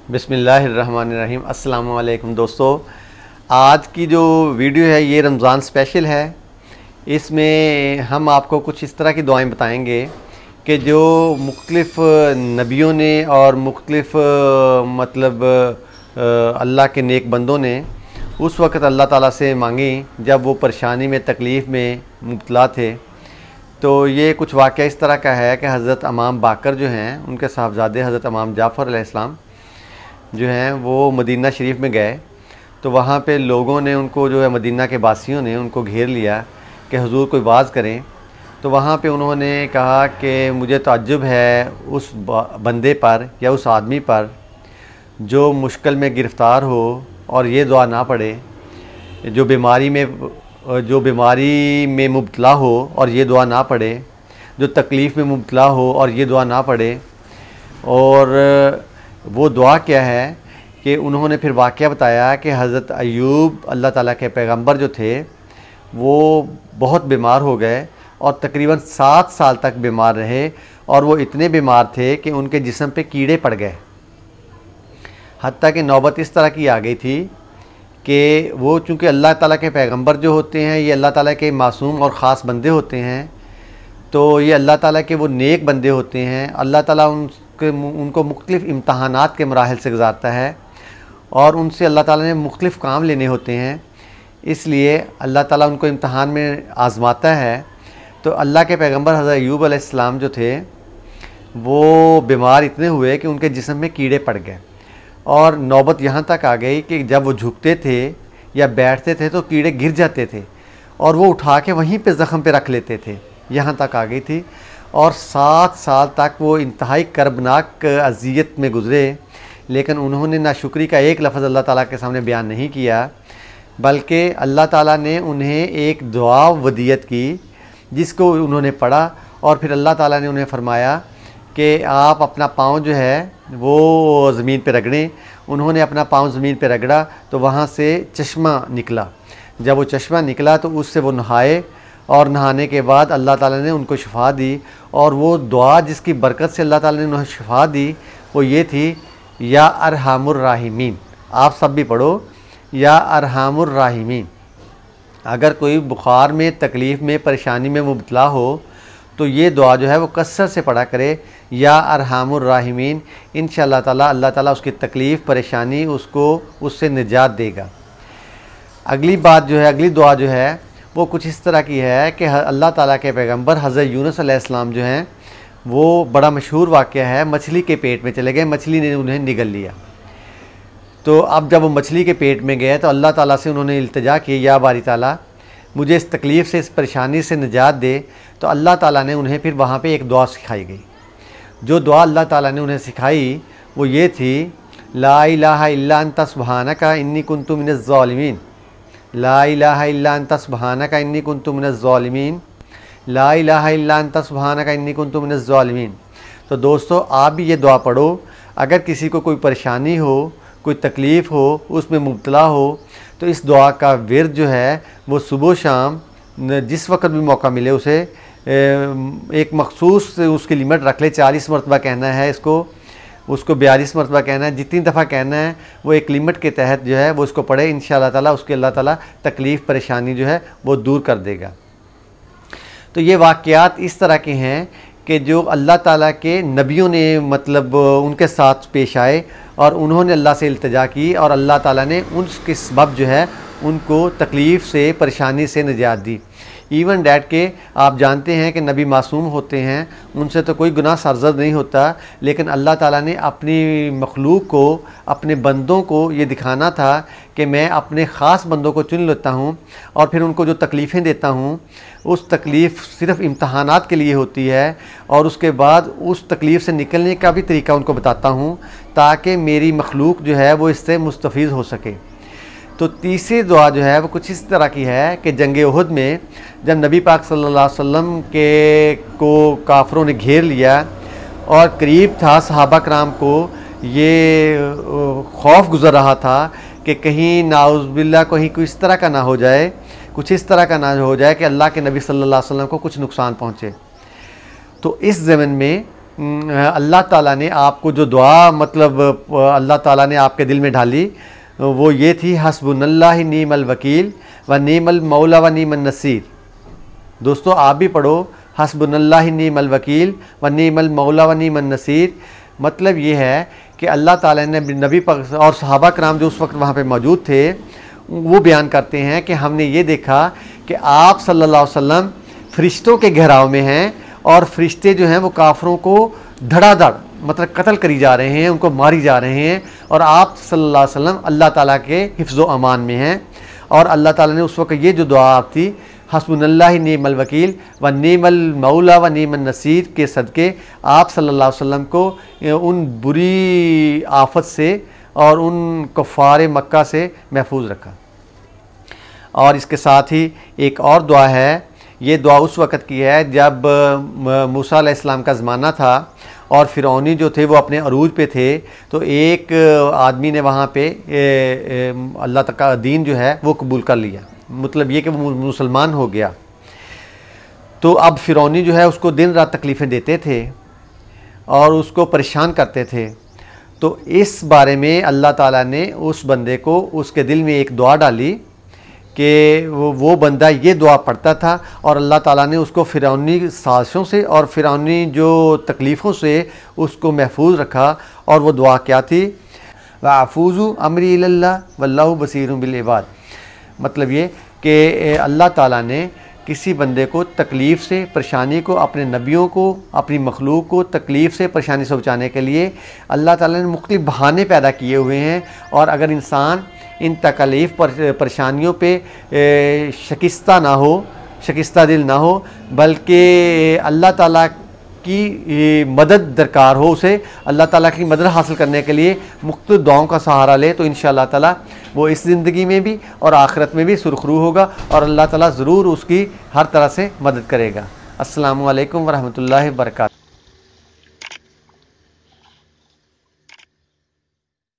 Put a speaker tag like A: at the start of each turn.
A: बिस्मिल्लाहिर्रहमानिर्रहीम। अस्सलाम वालेकुम दोस्तों, आज की जो वीडियो है ये रमज़ान स्पेशल है। इसमें हम आपको कुछ इस तरह की दुआएं बताएंगे कि जो मुख्तलिफ़ नबियों ने और मुख्तलिफ़ अल्लाह के नेक बंदों ने उस वक़्त अल्लाह ताला से मांगी जब वो परेशानी में तकलीफ़ में मुब्तला थे। तो ये कुछ वाक़या इस तरह का है कि हज़रत इमाम बाकर जो हैं उनके साहबजादे हज़रत इमाम जाफ़र अलैहिस्सलाम जो हैं वो मदीना शरीफ में गए। तो वहाँ पे लोगों ने उनको जो है मदीना के वासियों ने उनको घेर लिया कि हुजूर कोई वाज़ करें। तो वहाँ पे उन्होंने कहा कि मुझे ताज्जुब है उस बंदे पर या उस आदमी पर जो मुश्किल में गिरफ़्तार हो और ये दुआ ना पढ़े, जो बीमारी में मुब्तला हो और ये दुआ ना पढ़े, जो तकलीफ़ में मुब्तला हो और ये दुआ ना पढ़े। और वो दुआ क्या है कि उन्होंने फिर वाक़या बताया कि हज़रत अय्यूब अल्लाह ताला के पैगंबर जो थे वो बहुत बीमार हो गए और तकरीबन 7 साल तक बीमार रहे। और वो इतने बीमार थे कि उनके जिस्म पे कीड़े पड़ गए, हत्ता कि नौबत इस तरह की आ गई थी कि वो चूँकि अल्लाह ताला के पैगंबर जो होते हैं ये अल्लाह ताला के मासूम और ख़ास बंदे होते हैं। तो ये अल्लाह ताला के वो नेक बंदे होते हैं। अल्लाह ताला उनको मुख्तलिफ़ इम्तहानात के मराहिल से गुज़ारता है और उनसे अल्लाह ताला ने मुख्तलिफ़ काम लेने होते हैं, इसलिए अल्लाह ताला उनको इम्तहान में आज़माता है। तो अल्लाह के पैगंबर हज़रत अय्यूब अलैहिस्सलाम जो थे वो बीमार इतने हुए कि उनके जिस्म में कीड़े पड़ गए और नौबत यहाँ तक आ गई कि जब वो झुकते थे या बैठते थे तो कीड़े गिर जाते थे और वो उठा के वहीं पे ज़ख़म पे रख लेते थे। यहाँ तक आ गई थी और 7 साल तक वो इंतहाई कर्बनाक अज़ियत में गुज़रे। लेकिन उन्होंने नाशुक्री का एक लफ्ज़ अल्लाह ताला के सामने बयान नहीं किया, बल्कि अल्लाह ताला ने उन्हें एक दुआ वदियत की जिसको उन्होंने पढ़ा। और फिर अल्लाह ताला ने उन्हें फ़रमाया कि आप अपना पाँव जो है वो ज़मीन पे रगड़ें। उन्होंने अपना पाँव ज़मीन पे रगड़ा तो वहाँ से चश्मा निकला। जब वो चश्मा निकला तो उससे वो नहाए और नहाने के बाद अल्लाह ताला ने उनको शिफा दी। और वो दुआ जिसकी बरकत से अल्लाह ताला ने उन्हें शिफा दी वो ये थी, या अरहमुर राहिमीन। आप सब भी पढ़ो, या अरहमुर राहिमीन। अगर कोई बुखार में, तकलीफ़ में, परेशानी में मुब्तला हो तो ये दुआ जो है वो कसरत से पढ़ा करे, या अरहमुर राहिमीन। इंशाअल्लाह ताला अल्लाह ताला उसकी तकलीफ़, परेशानी उससे निजात देगा। अगली बात जो है, अगली दुआ जो है वो कुछ इस तरह की है कि अल्लाह ताला के पैगंबर हज़रत यूनुस अलैहिस्सलाम जो हैं वो बड़ा मशहूर वाक़या है, मछली के पेट में चले गए, मछली ने उन्हें निगल लिया। तो अब जब वो मछली के पेट में गए तो अल्लाह ताला से उन्होंने इल्तिजा की, या बारी ताला मुझे इस तकलीफ़ से, इस परेशानी से निजात दे। तो अल्लाह ताला ने उन्हें फिर वहाँ पे एक दुआ सिखाई गई। जो दुआ अल्लाह ताला ने उन्हें सिखाई वो ये थी, ला इलाहा इल्ला अंता सुब्हानका इन्नी कुन्तु मिनज़ ज़ालिमीन, ला इलाहा इल्ला अंता सुब्हानका इन्नी कुन्तु मिनज़ ज़ालिमीन, ला इलाहा इल्ला अंता सुब्हानका इन्नी कुन्तु मिनज़ ज़ालिमीन। तो दोस्तों आप भी ये दुआ पढ़ो। अगर किसी को कोई परेशानी हो, कोई तकलीफ़ हो, उसमें मुब्तला हो तो इस दुआ का विर्द जो है वो सुबह शाम जिस वक्त भी मौका मिले उसे एक मखसूस उसकी लिमिट रख ले। 40 मरतबा कहना है उसको 42 मरतबा कहना है, जितनी दफ़ा कहना है वो एक लिमिट के तहत जो है वो उसको पढ़े। इंशाअल्लाह ताला उसके अल्लाह ताला तकलीफ़, परेशानी जो है वो दूर कर देगा। तो ये वाक़यात इस तरह के हैं कि जो अल्लाह ताला के नबियों ने उनके साथ पेश आए और उन्होंने अल्लाह से इल्तिजा की और अल्लाह ताला ने उसके सबब जो है उनको तकलीफ़ से, परेशानी से निजात दी। इवन डैट के आप जानते हैं कि नबी मासूम होते हैं, उनसे तो कोई गुनाह सरज़द नहीं होता, लेकिन अल्लाह ताला ने अपनी मखलूक को, अपने बंदों को ये दिखाना था कि मैं अपने ख़ास बंदों को चुन लेता हूँ और फिर उनको जो तकलीफ़ें देता हूँ उस तकलीफ़ सिर्फ़ इम्तहानात के लिए होती है और उसके बाद उस तकलीफ़ से निकलने का भी तरीका उनको बताता हूँ ताकि मेरी मखलूक जो है वो इससे मुस्तफ़ीज़ हो सके। तो तीसरी दुआ जो है वो कुछ इस तरह की है कि जंग उहद में जब नबी पाक सल्लल्लाहु अलैहि वसल्लम को काफरों ने घेर लिया और करीब था सहाबा कराम को ये खौफ गुज़र रहा था कि कहीं नाउज़ुबिल्लाह कहीं कोई इस तरह का ना हो जाए, कुछ इस तरह का ना हो जाए कि अल्लाह के नबी सल्लल्लाहु अलैहि वसल्लम को कुछ नुकसान पहुँचे। तो इस ज़मन में अल्लाह ताला ने आपको जो दुआ मतलब अल्लाह ताला ने आपके दिल में ढाली वो ये थी, हस्बुनल्लाहि नीमल वकील व नीमल मौला व नीमन नसीर। दोस्तों आप भी पढ़ो, हस्बुनल्लाहि नीमल वकील व नीमल मौला व नीमन नसीर। मतलब ये है कि अल्लाह ताला ने नबी पाक और सहाबा कराम जो उस वक्त वहाँ पे मौजूद थे वो बयान करते हैं कि हमने ये देखा कि आप सल्लल्लाहु अलैहि वसल्लम फ़रिश्तों के घेराव में हैं और फ़रिश्ते जो हैं वो काफरों को धड़ाधड़ मतलब कत्ल करी जा रहे हैं, उनको मारी जा रहे हैं, और आप सल्लल्लाहु अलैहि वसल्लम अल्लाह ताला के हिफ्ज़ व अमान में हैं। और अल्लाह ताला ने उस वक्त ये जो दुआ थी, हस्बुनल्लाहि नीमल वकील व नीमल मौला व नीमन नसीर के सदक़े आप सल्लल्लाहु अलैहि वसल्लम को उन बुरी आफत से और उन कुफ़ार मक्का से महफूज रखा। और इसके साथ ही एक और दुआ है, ये दुआ उस वक़्त की है जब मूसा अलैहिस्सलाम का ज़माना था और फ़िरौनी जो थे वो अपने अरूज पे थे, तो एक आदमी ने वहाँ पे अल्लाह तक का दीन जो है वो कबूल कर लिया, मतलब ये कि वो मुसलमान हो गया। तो अब फ़िरौनी जो है उसको दिन रात तकलीफ़ें देते थे और उसको परेशान करते थे। तो इस बारे में अल्लाह ताला ने उस बंदे को उसके दिल में एक दुआ डाली कि वो बंदा ये दुआ पढ़ता था और अल्लाह ताला ने उसको फ़िरौनी साजिशों से और फ़िरौनी जो तकलीफ़ों से उसको महफूज रखा। और वो दुआ क्या थी, वाफूज़ु अमरी इल्लल्लाह वल्लाहु बसीरुम बिल इबाद। मतलब ये कि अल्लाह ताला ने किसी बंदे को तकलीफ़ से परेशानी को, अपने नबियों को, अपनी मखलूक को तकलीफ़ से परेशानी से बचाने के लिए अल्लाह ताला ने मुख्तलिफ़ बहाने पैदा किए हुए हैं। और अगर इंसान इन तकलीफ़ परेशानियों पे शिकस्ता ना हो, शिकस्ता दिल ना हो, बल्कि अल्लाह ताला की मदद दरकार हो, उसे अल्लाह ताला की मदद हासिल करने के लिए मुख्तलिफ़ दुआओं का सहारा ले, तो इंशाअल्लाह ताला वो इस ज़िंदगी में भी और आखिरत में भी सुरखरू होगा और अल्लाह ताला ज़रूर उसकी हर तरह से मदद करेगा। अस्सलामु अलैकुम व रहमतुल्लाहि व बरकातहू।